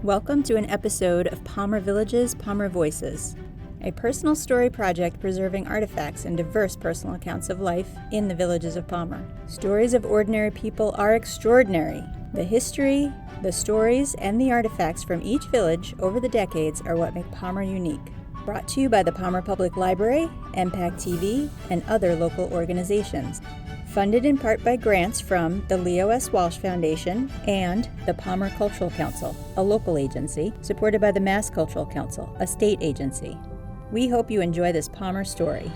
Welcome to an episode of Palmer Village's Palmer Voices, a personal story project preserving artifacts and diverse personal accounts of life in the villages of Palmer. Stories of ordinary people are extraordinary. The history, the stories, and the artifacts from each village over the decades are what make Palmer unique. Brought to you by the Palmer Public Library, MPAC TV, and other local organizations. Funded in part by grants from the Leo S. Walsh Foundation and the Palmer Cultural Council, a local agency, supported by the Mass Cultural Council, a state agency. We hope you enjoy this Palmer story.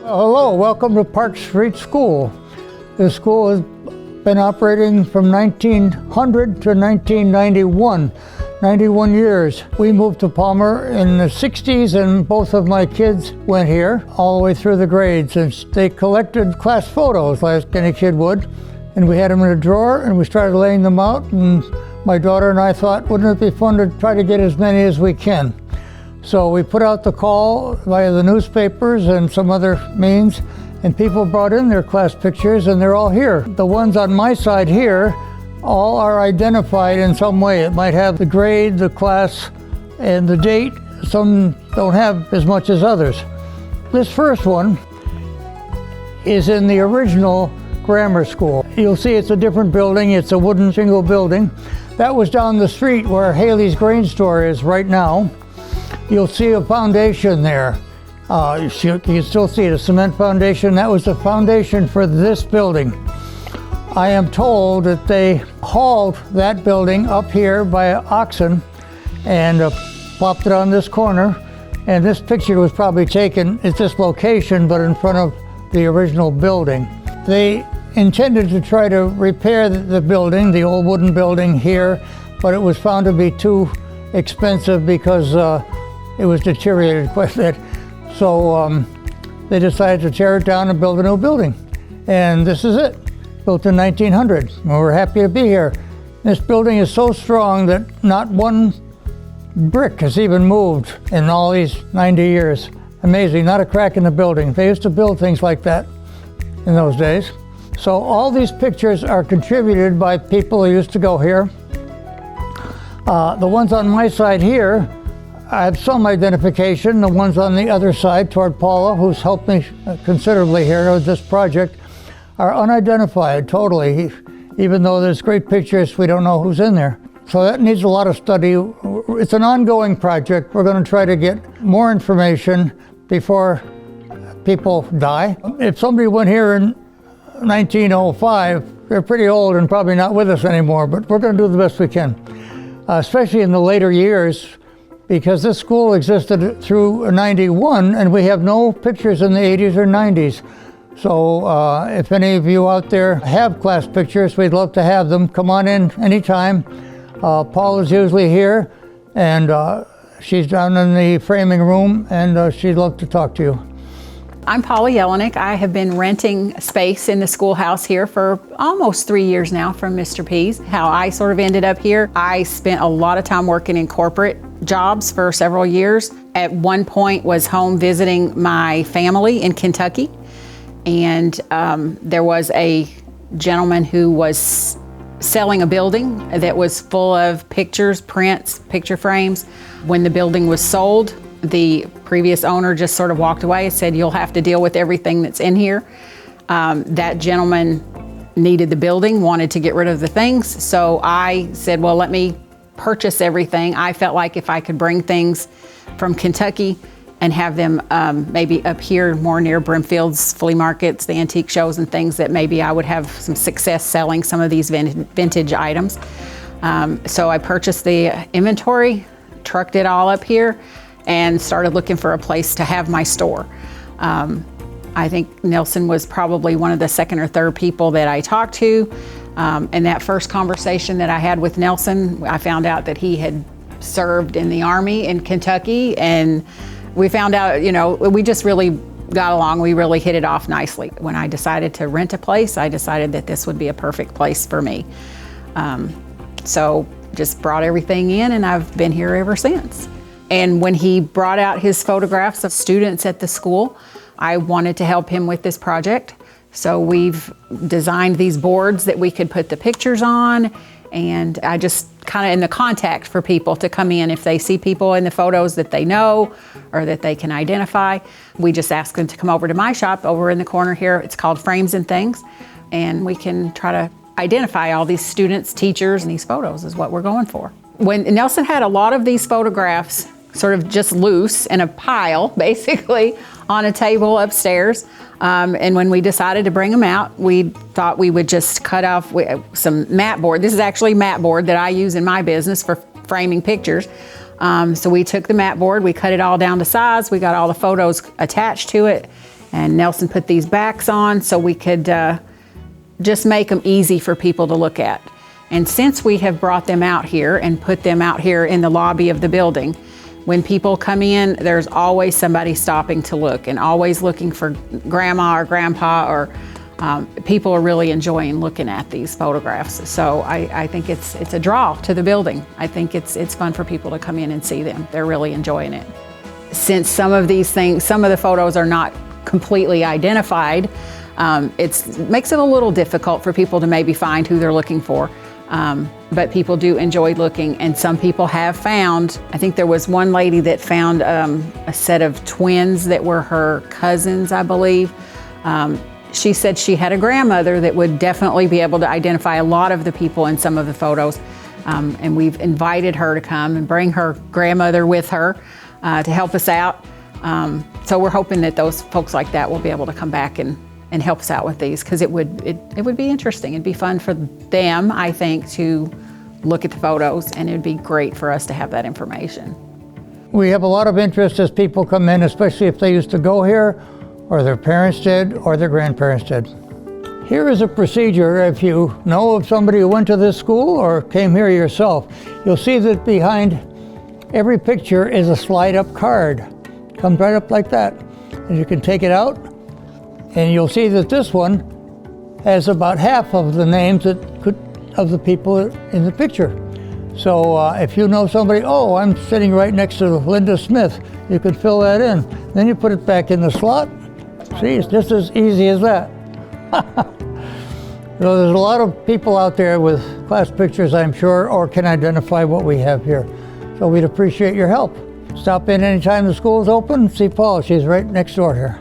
Hello, welcome to Park Street School. This school has been operating from 1900 to 1991. 91 years. We moved to Palmer in the 60s and both of my kids went here all the way through the grades, and they collected class photos like any kid would, and we had them in a drawer and we started laying them out, and my daughter and I thought, wouldn't it be fun to try to get as many as we can? So we put out the call via the newspapers and some other means, and people brought in their class pictures and they're all here. The ones on my side here all are identified in some way. It might have the grade, the class, and the date. Some don't have as much as others. This first one is in the original grammar school. You'll see it's a different building. It's a wooden shingle building. That was down the street where Haley's Grain Store is right now. You'll see a foundation there. You can still see the cement foundation. That was the foundation for this building. I am told that they hauled that building up here by oxen and plopped it on this corner. And this picture was probably taken at this location, but in front of the original building. They intended to try to repair the building, the old wooden building here, but it was found to be too expensive because it was deteriorated quite a bit. So they decided to tear it down and build a new building. And this is it. Built in 1900, and we're happy to be here. This building is so strong that not one brick has even moved in all these 90 years. Amazing, not a crack in the building. They used to build things like that in those days. So all these pictures are contributed by people who used to go here. The ones on my side here, I have some identification. The ones on the other side toward Paula, who's helped me considerably here with this project, are unidentified totally. Even though there's great pictures, we don't know who's in there. So that needs a lot of study. It's an ongoing project. We're going to try to get more information before people die. If somebody went here in 1905, they're pretty old and probably not with us anymore, but we're going to do the best we can, especially in the later years, because this school existed through 91 and we have no pictures in the 80s or 90s. So if any of you out there have class pictures, we'd love to have them. Come on in anytime. Paul is usually here, and she's down in the framing room, and she'd love to talk to you. I'm Paula Yelinek. I have been renting space in the schoolhouse here for almost 3 years now from Mr. Pease. How I sort of ended up here, I spent a lot of time working in corporate jobs for several years. At one point was home visiting my family in Kentucky. And there was a gentleman who was selling a building that was full of pictures, prints, picture frames. When the building was sold, the previous owner just sort of walked away and said, "You'll have to deal with everything that's in here." That gentleman needed the building, wanted to get rid of the things. So I said, well, let me purchase everything. I felt like if I could bring things from Kentucky and have them maybe up here more near Brimfield's flea markets, the antique shows and things, that maybe I would have some success selling some of these vintage items. So I purchased the inventory, trucked it all up here, and started looking for a place to have my store. I think Nelson was probably one of the second or third people that I talked to. And that first conversation that I had with Nelson, I found out that he had served in the Army in Kentucky, and we found out, we just really got along. We really hit it off nicely. When I decided to rent a place, I decided that this would be a perfect place for me. So just brought everything in, and I've been here ever since. And when he brought out his photographs of students at the school, I wanted to help him with this project. So we've designed these boards that we could put the pictures on, and I just kind of in the contact for people to come in if they see people in the photos that they know or that they can identify. We just ask them to come over to my shop over in the corner here. It's called Frames and Things, and we can try to identify all these students, teachers, and these photos is what we're going for. When Nelson had a lot of these photographs sort of just loose in a pile, basically, on a table upstairs. And when we decided to bring them out, we thought we would just cut off some mat board. This is actually mat board that I use in my business for framing pictures. So we took the mat board, we cut it all down to size, we got all the photos attached to it, and Nelson put these backs on so we could just make them easy for people to look at. And since we have brought them out here and put them out here in the lobby of the building, when people come in, there's always somebody stopping to look and always looking for grandma or grandpa, or people are really enjoying looking at these photographs. So I think it's a draw to the building. I think it's fun for people to come in and see them. They're really enjoying it. Since some of these things, some of the photos are not completely identified, it makes it a little difficult for people to maybe find who they're looking for. But people do enjoy looking, and some people have found, I think there was one lady that found a set of twins that were her cousins, I believe. She said she had a grandmother that would definitely be able to identify a lot of the people in some of the photos. And we've invited her to come and bring her grandmother with her to help us out. So we're hoping that those folks like that will be able to come back and help us out with these, because it would be interesting. It'd be fun for them, I think, to look at the photos, and it'd be great for us to have that information. We have a lot of interest as people come in, especially if they used to go here, or their parents did, or their grandparents did. Here is a procedure if you know of somebody who went to this school or came here yourself. You'll see that behind every picture is a slide-up card. Comes right up like that. And you can take it out, and you'll see that this one has about half of the names of the people in the picture. So if you know somebody, oh, I'm sitting right next to Linda Smith, you can fill that in. Then you put it back in the slot. See, it's just as easy as that. So there's a lot of people out there with class pictures, I'm sure, or can identify what we have here. So we'd appreciate your help. Stop in anytime the school is open. See Paula, she's right next door here.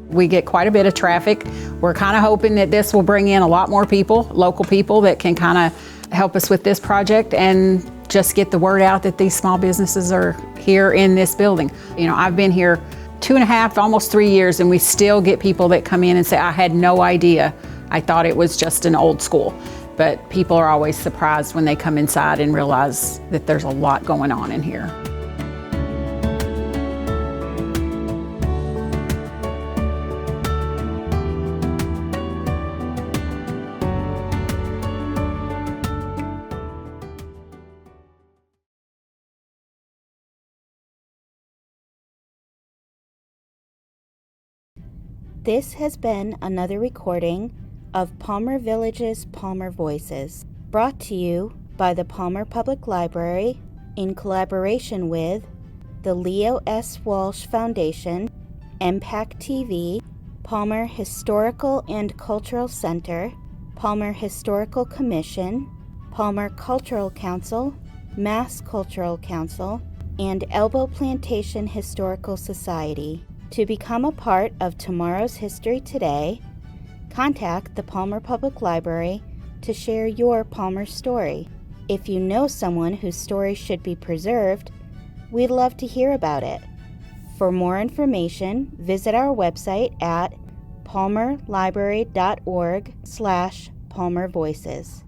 We get quite a bit of traffic. We're kind of hoping that this will bring in a lot more people, local people, that can kind of help us with this project and just get the word out that these small businesses are here in this building. You know, I've been here 2.5, almost 3 years, and we still get people that come in and say, I had no idea. I thought it was just an old school. But people are always surprised when they come inside and realize that there's a lot going on in here. This has been another recording of Palmer Village's Palmer Voices, brought to you by the Palmer Public Library in collaboration with the Leo S. Walsh Foundation, MPAC TV, Palmer Historical and Cultural Center, Palmer Historical Commission, Palmer Cultural Council, Mass Cultural Council, and Elbow Plantation Historical Society. To become a part of tomorrow's History Today, contact the Palmer Public Library to share your Palmer story. If you know someone whose story should be preserved, we'd love to hear about it. For more information, visit our website at palmerlibrary.org/palmervoices.